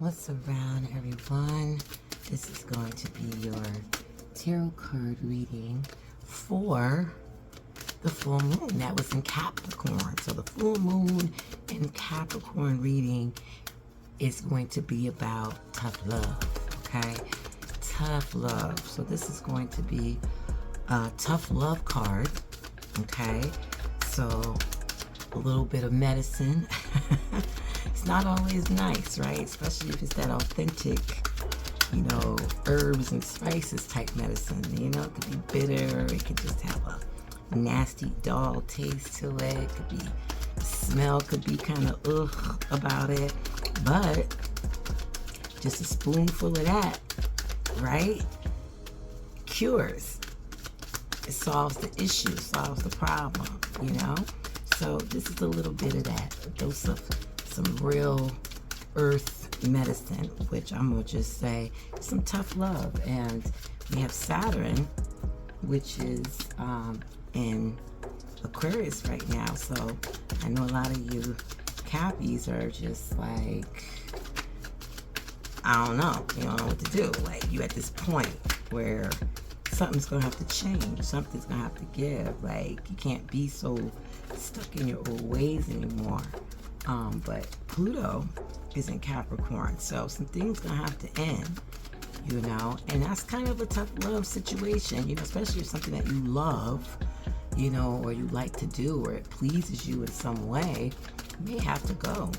What's around, everyone? This is going to be your tarot card reading for the full moon that was in Capricorn. So the full moon in Capricorn reading is going to be about tough love, okay? Tough love. So this is going to be a tough love card, okay? So a little bit of medicine. It's not always nice, right? Especially if it's that authentic, you know, herbs and spices type medicine. You know, it could be bitter. It could just have a nasty, dull taste to it. It could be, smell could be kind of ugh about it. But just a spoonful of that, right? Cures. It solves the issue, solves the problem, you know? So this is a little bit of that, a dose of some real earth medicine, which I'm gonna just say some tough love. And we have Saturn, which is in Aquarius right now. So I know a lot of you Cappies are just like, I don't know, you don't know what to do. Like, you at this point where something's gonna have to change, something's gonna have to give. Like, you can't be so stuck in your old ways anymore. But Pluto is in Capricorn, so some things gonna have to end, you know, and that's kind of a tough love situation, you know, especially if something that you love, you know, or you like to do, or it pleases you in some way, may have to go,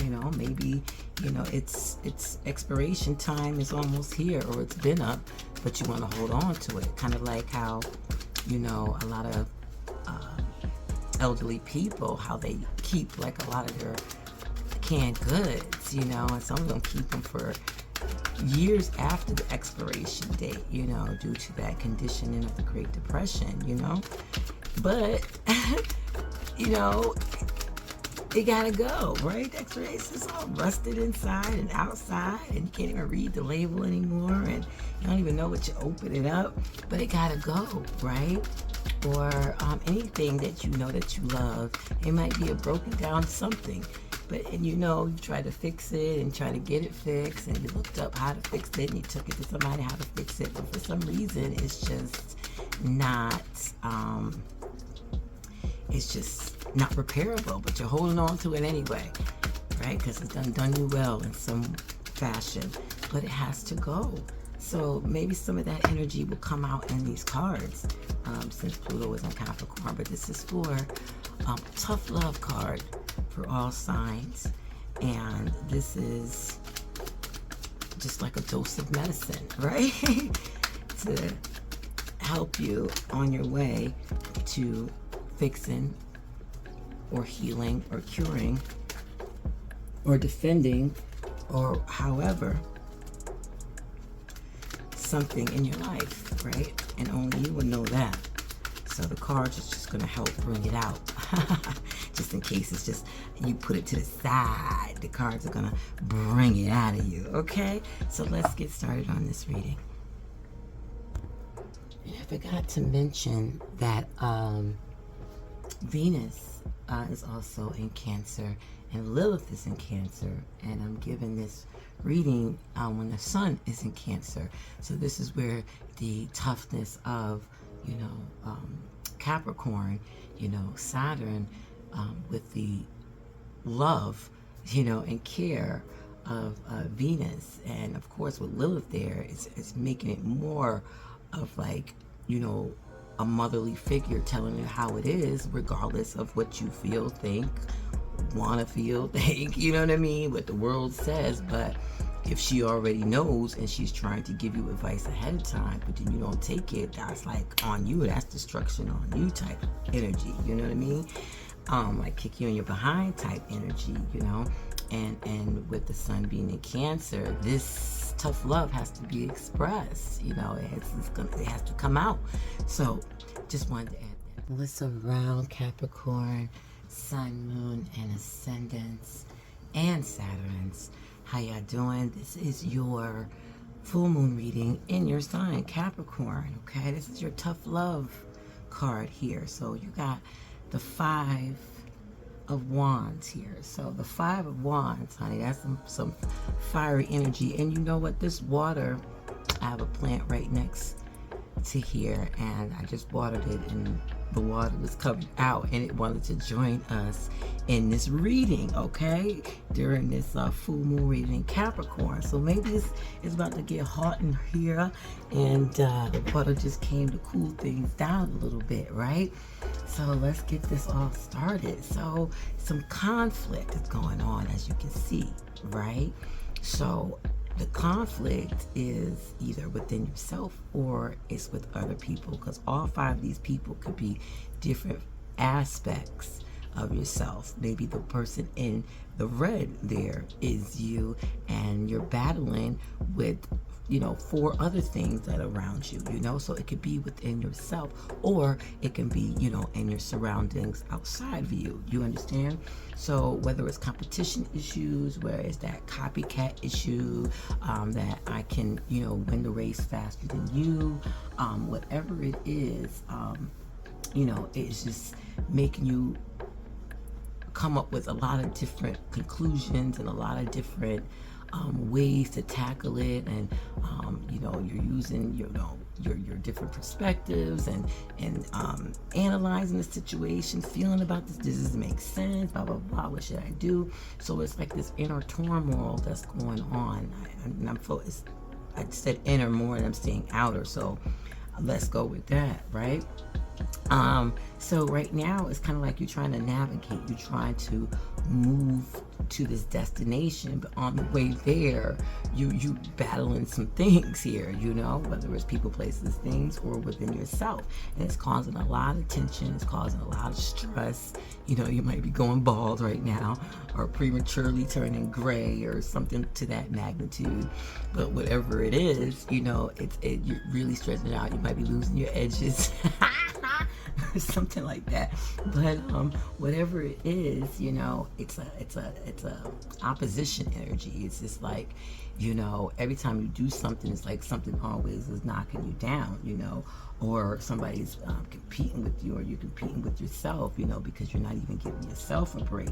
you know. Maybe, you know, its expiration time is almost here, or it's been up, but you want to hold on to it, kind of like how, you know, a lot of elderly people, how they keep like a lot of their canned goods, you know, and some of them keep them for years after the expiration date, you know, due to that conditioning of the Great Depression, you know. But you know, it gotta go, right? The expiration is all rusted inside and outside, and you can't even read the label anymore, and you don't even know what you open it up, but it gotta go, right? Or anything that you know that you love. It might be a broken down something, but, and you know, you try to fix it and try to get it fixed, and you looked up how to fix it and you took it to somebody how to fix it, but for some reason it's just not repairable, but you're holding on to it anyway, right? Because it's done you well in some fashion, but it has to go. So maybe some of that energy will come out in these cards, since Pluto is in Capricorn. But this is for tough love card for all signs, and this is just like a dose of medicine, right? To help you on your way to fixing or healing or curing or defending, or however, something in your life, right? And only you would know that. So the cards is just going to help bring it out. Just in case it's just you put it to the side, the cards are going to bring it out of you, okay? So let's get started on this reading. And I forgot to mention that Venus is also in Cancer, and Lilith is in Cancer, and I'm giving this reading when the Sun is in Cancer. So this is where the toughness of, you know, Capricorn, you know, Saturn, with the love, you know, and care of Venus, and of course with Lilith there, it's making it more of like, you know, a motherly figure telling you how it is, regardless of what you feel, think, want to feel, think, you know what I mean, what the world says. But if she already knows and she's trying to give you advice ahead of time, but then you don't take it, that's like on you, that's destruction on you type energy, you know what I mean? Like kick you in your behind type energy, you know. And with the Sun being in Cancer, this tough love has to be expressed, you know. It has to come out. So just wanted to add that. What's around Capricorn, Sun, Moon, and Ascendants, and Saturns? How y'all doing? This is your full moon reading in your sign, Capricorn, okay? This is your tough love card here. So you got the 5 of Wands here. So the Five of Wands, honey, that's some fiery energy. And you know what? This water, I have a plant right next to here, and I just watered it, and the water was coming out, and it wanted to join us in this reading, okay, during this full moon reading in Capricorn. So maybe it's about to get hot in here, and the water just came to cool things down a little bit, right? So let's get this all started. So some conflict is going on, as you can see, right? So the conflict is either within yourself or it's with other people, because all five of these people could be different aspects of yourself. Maybe the person in the red there is you, and you're battling with, you know, 4 other things that are around you, you know. So it could be within yourself, or it can be, you know, in your surroundings outside of you. You understand? So whether it's competition issues, where it's that copycat issue, that I can, you know, win the race faster than you, whatever it is, you know, it's just making you come up with a lot of different conclusions and a lot of different ways to tackle it, and you know, you're using, you know, your different perspectives and analyzing the situation, feeling about this, does this make sense, blah blah blah, what should I do? So it's like this inner turmoil that's going on. I said inner more and I'm saying outer, so let's go with that, right? So right now it's kind of like you're trying to navigate, you're trying to move to this destination, but on the way there, you battling some things here, you know, whether it's people, places, things, or within yourself, and it's causing a lot of tension, it's causing a lot of stress. You know, you might be going bald right now, or prematurely turning gray, or something to that magnitude. But whatever it is, you know, you're really stressing out. You might be losing your edges. Or something like that. But whatever it is, you know, it's a opposition energy. It's just like, you know, every time you do something, it's like something always is knocking you down, you know, or somebody's competing with you, or you're competing with yourself, you know, because you're not even giving yourself a break.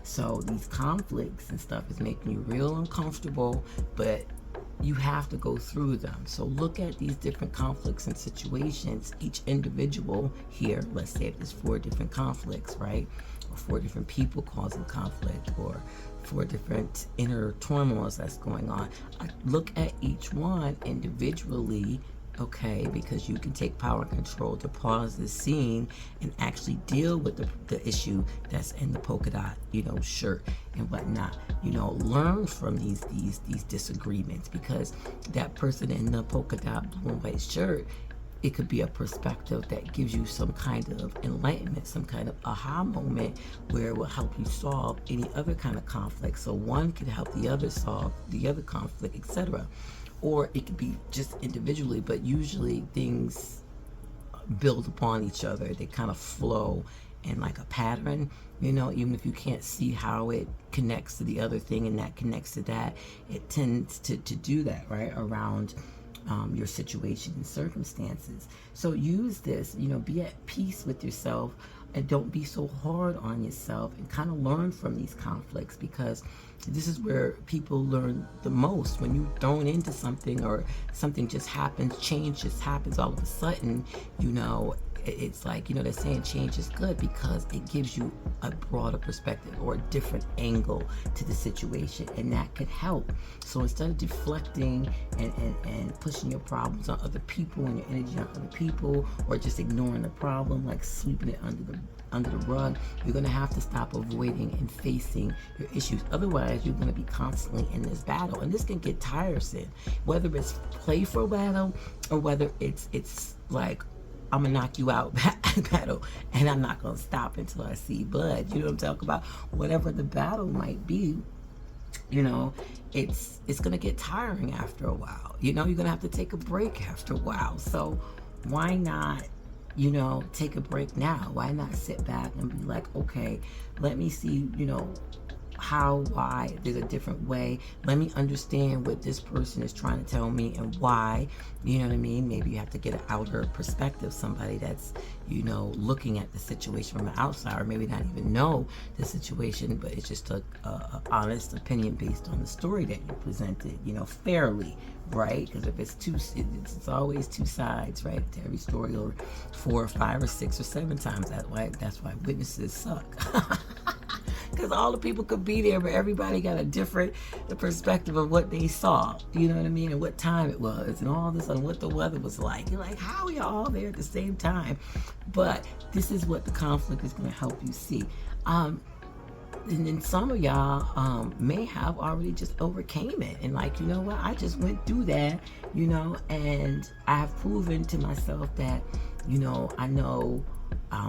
So these conflicts and stuff is making you real uncomfortable, but you have to go through them. So look at these different conflicts and situations, each individual here. Let's say if there's 4 different conflicts, right? Or 4 different people causing conflict, or 4 different inner turmoils that's going on. Look at each one individually, okay? Because you can take power and control to pause the scene and actually deal with the issue that's in the polka dot, you know, shirt and whatnot. You know, learn from these disagreements, because that person in the polka dot blue and white shirt, it could be a perspective that gives you some kind of enlightenment, some kind of aha moment, where it will help you solve any other kind of conflict. So one could help the other solve the other conflict, etc. Or it could be just individually, but usually things build upon each other. They kind of flow in like a pattern, you know, even if you can't see how it connects to the other thing and that connects to that, it tends to do that, right, around your situation and circumstances. So use this, you know, be at peace with yourself, and don't be so hard on yourself, and kind of learn from these conflicts, because this is where people learn the most. When you're thrown into something, or something just happens, change just happens all of a sudden, you know, it's like, you know, they're saying change is good because it gives you a broader perspective or a different angle to the situation, and that could help. So instead of deflecting and pushing your problems on other people and your energy on other people, or just ignoring the problem, like sweeping it under the rug, you're going to have to stop avoiding and facing your issues. Otherwise, you're going to be constantly in this battle, and this can get tiresome, whether it's playful battle or whether it's like, I'm gonna knock you out battle, and I'm not gonna stop until I see blood. You know what I'm talking about? Whatever the battle might be, you know, it's gonna get tiring after a while. You know, you're gonna have to take a break after a while. So why not, you know, take a break now? Why not sit back and be like, okay, let me see, you know, how, why. There's a different way. Let me understand what this person is trying to tell me and why. You know what I mean? Maybe you have to get an outer perspective, somebody that's, you know, looking at the situation from the outside, or maybe not even know the situation, but it's just a honest opinion based on the story that you presented, you know, fairly, right? Because if it's always two sides, right, to every story, or 4 or 5 or 6 or 7 times. That's why witnesses suck. Because all the people could be there, but everybody got a different perspective of what they saw. You know what I mean? And what time it was, and all this, and what the weather was like. You're like, how are you all there at the same time? But this is what the conflict is going to help you see. And then some of y'all may have already just overcame it, and like, you know what, I just went through that, you know, and I have proven to myself that, you know, I know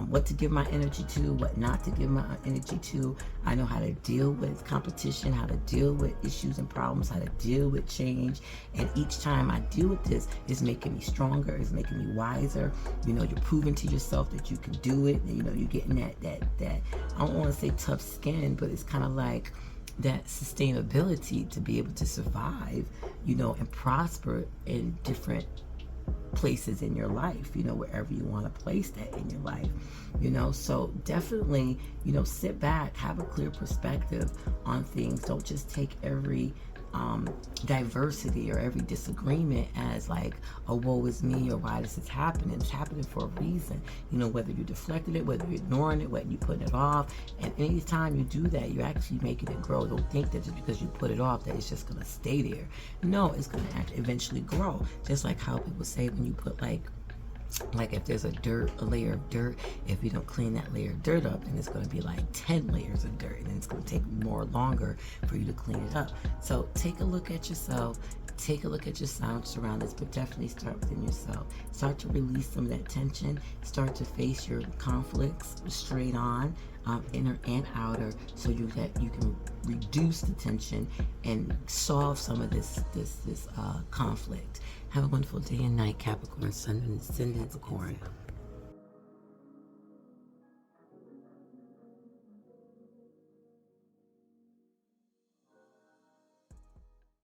what to give my energy to, what not to give my energy to. I know how to deal with competition, how to deal with issues and problems, how to deal with change. And each time I deal with this, it's making me stronger, it's making me wiser. You know, you're proving to yourself that you can do it. You know, you're getting that I don't want to say tough skin, but it's kind of like that sustainability to be able to survive, you know, and prosper in different places in your life, you know, wherever you want to place that in your life, you know. So definitely, you know, sit back, have a clear perspective on things. Don't just take every diversity or every disagreement as like, oh, woe is me, or why this is happening. It's happening for a reason, you know, whether you deflected it, whether you're ignoring it, whether you putting it off. And anytime you do that, you're actually making it grow. Don't think that just because you put it off that it's just going to stay there. No, it's going to eventually grow. Just like how people say when you put like if there's a layer of dirt, if you don't clean that layer of dirt up, then it's going to be like 10 layers of dirt, and it's going to take longer for you to clean it up. So take a look at yourself, take a look at your sound surroundings, but definitely start within yourself. Start to release some of that tension, start to face your conflicts straight on, inner and outer, so that you can reduce the tension and solve some of this conflict. Have a wonderful day and night, Capricorn, Sun, and Ascendant, Capricorn.